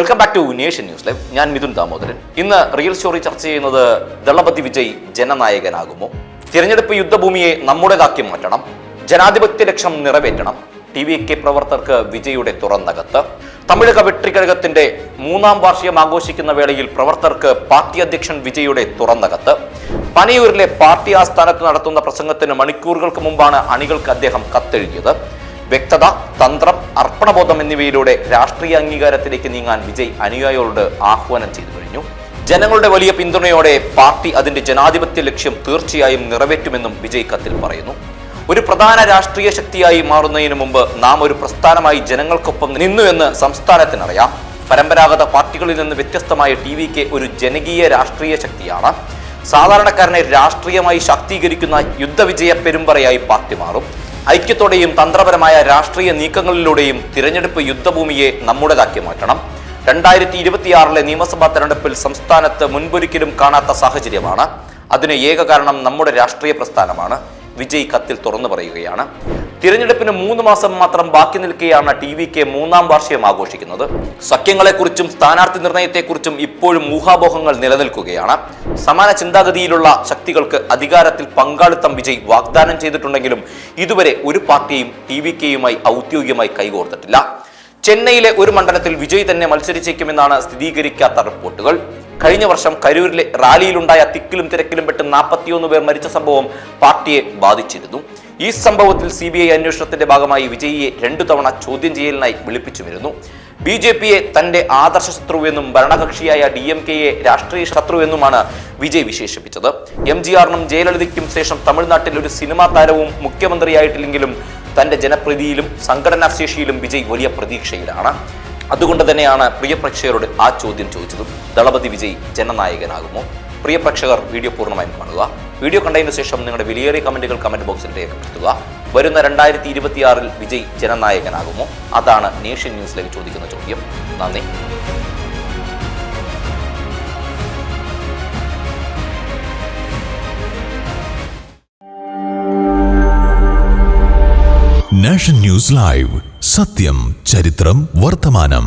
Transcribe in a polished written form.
Welcome back to nation news live. ഞാൻ മിഥുൻ ദാമോദരൻ. ഇന്ന് real story ചർച്ച ചെയ്യുന്നത് ദളപതി വിജയ് ജനനായകനാകുമോ? തിരഞ്ഞെടുപ്പ് യുദ്ധഭൂമിയെ നമ്മുടേതാക്കി മാറ്റണം, ജനാധിപത്യ ലക്ഷ്യം നിറവേറ്റണം, TVK പ്രവർത്തകർക്ക് വിജയുടെ തുറന്നകത്ത്. തമിഴക വെട്രിക്കഴകത്തിന്റെ 3ാം വാർഷികം ആഘോഷിക്കുന്ന വേളയിൽ പ്രവർത്തകർക്ക് പാർട്ടി അധ്യക്ഷൻ വിജയുടെ തുറന്നകത്ത്. പനയൂരിലെ പാർട്ടി ആസ്ഥാനത്ത് നടത്തുന്ന പ്രസംഗത്തിന് മണിക്കൂറുകൾക്ക് മുമ്പാണ് അണികൾക്ക് അദ്ദേഹം കത്തെഴുതിയത്. വ്യക്തത, തന്ത്രം, അർപ്പണബോധം എന്നിവയിലൂടെ രാഷ്ട്രീയ അംഗീകാരത്തിലേക്ക് നീങ്ങാൻ വിജയ് അനുയായികളോട് ആഹ്വാനം ചെയ്തു കഴിഞ്ഞു. ജനങ്ങളുടെ വലിയ പിന്തുണയോടെ പാർട്ടി അതിന്റെ ജനാധിപത്യ ലക്ഷ്യം തീർച്ചയായും നിറവേറ്റുമെന്നും വിജയ് കത്തിൽ പറയുന്നു. ഒരു പ്രധാന രാഷ്ട്രീയ ശക്തിയായി മാറുന്നതിന് മുമ്പ് നാം ഒരു പ്രസ്ഥാനമായി ജനങ്ങൾക്കൊപ്പം നിന്നുവെന്ന് സംസ്ഥാനത്തിനറിയാം. പരമ്പരാഗത പാർട്ടികളിൽ നിന്ന് വ്യത്യസ്തമായ TVK ഒരു ജനകീയ രാഷ്ട്രീയ ശക്തിയാണ്. സാധാരണക്കാരനെ രാഷ്ട്രീയമായി ശാക്തീകരിക്കുന്ന യുദ്ധവിജയ പെരുമ്പറയായി പാർട്ടി മാറും. ഐക്യത്തോടെയും തന്ത്രപരമായ രാഷ്ട്രീയ നീക്കങ്ങളിലൂടെയും തിരഞ്ഞെടുപ്പ് യുദ്ധഭൂമിയെ നമ്മുടേതാക്കി മാറ്റണം. 2026 നിയമസഭാ തെരഞ്ഞെടുപ്പിൽ സംസ്ഥാനത്ത് മുൻപൊരിക്കലും കാണാത്ത സാഹചര്യമാണ്. അതിന് ഏക കാരണം നമ്മുടെ രാഷ്ട്രീയ പ്രസ്ഥാനമാണ്. വിജയ് കത്തിൽ തുറന്നു പറയുകയാണ്. തിരഞ്ഞെടുപ്പിന് 3 മാസം മാത്രം ബാക്കി നിൽക്കെയാണ് TVK 3ാം വാർഷികം ആഘോഷിക്കുന്നത്. സഖ്യങ്ങളെക്കുറിച്ചും സ്ഥാനാർത്ഥി നിർണയത്തെക്കുറിച്ചും ഇപ്പോഴും ഊഹാപോഹങ്ങൾ നിലനിൽക്കുകയാണ്. സമാന ചിന്താഗതിയിലുള്ള ശക്തികൾക്ക് അധികാരത്തിൽ പങ്കാളിത്തം വിജയ് വാഗ്ദാനം ചെയ്തിട്ടുണ്ടെങ്കിലും ഇതുവരെ ഒരു പാർട്ടിയും TVKയുമായി ഔദ്യോഗികമായി കൈകോർത്തിട്ടില്ല. ചെന്നൈയിലെ ഒരു മണ്ഡലത്തിൽ വിജയ് തന്നെ മത്സരിച്ചേക്കുമെന്നാണ് സ്ഥിരീകരിക്കാത്ത റിപ്പോർട്ടുകൾ. കഴിഞ്ഞ വർഷം കരൂരിലെ റാലിയിലുണ്ടായ തിക്കിലും തിരക്കിലും പെട്ട് 41 പേർ മരിച്ച സംഭവം പാർട്ടിയെ ബാധിച്ചിരുന്നു. ഈ സംഭവത്തിൽ CBI അന്വേഷണത്തിന്റെ ഭാഗമായി വിജയിയെ 2 തവണ ചോദ്യം ചെയ്യലിനായി വിളിപ്പിച്ചുവരുന്നു. BJPയെ തന്റെ ആദർശ ശത്രുവെന്നും ഭരണകക്ഷിയായ DMKയെ രാഷ്ട്രീയ ശത്രുവെന്നുമാണ് വിജയ് വിശേഷിപ്പിച്ചത്. MGRനും ജയലളിതയ്ക്കും ശേഷം തമിഴ്നാട്ടിൽ ഒരു സിനിമാ താരവും മുഖ്യമന്ത്രിയായിട്ടില്ലെങ്കിലും തന്റെ ജനപ്രീതിയിലും സംഘടനാ ശേഷിയിലും വിജയ് വലിയ പ്രതീക്ഷയിലാണ്. അതുകൊണ്ട് തന്നെയാണ് പ്രിയ പ്രേക്ഷകരോട് ആ ചോദ്യം ചോദിച്ചതും. ദളപതി വിജയ് ജനനായകനാകുമോ? പ്രിയ പ്രേക്ഷകർ വീഡിയോ പൂർണ്ണമായും കാണുക. വീഡിയോ കണ്ടതിനു ശേഷം നിങ്ങളുടെ വിലയേറിയ കമന്റുകൾ കമന്റ് ബോക്സിൽ രേഖപ്പെടുത്തുക. വരുന്ന 2026 വിജയ് ജനനായകനാകുമോ? അതാണ് നേഷൻ ന്യൂസ് ലൈവ് ചോദിക്കുന്ന ചോദ്യം. നന്ദി. നേഷൻ ന്യൂസ് ലൈവ്, സത്യം, ചരിത്രം, വർത്തമാനം.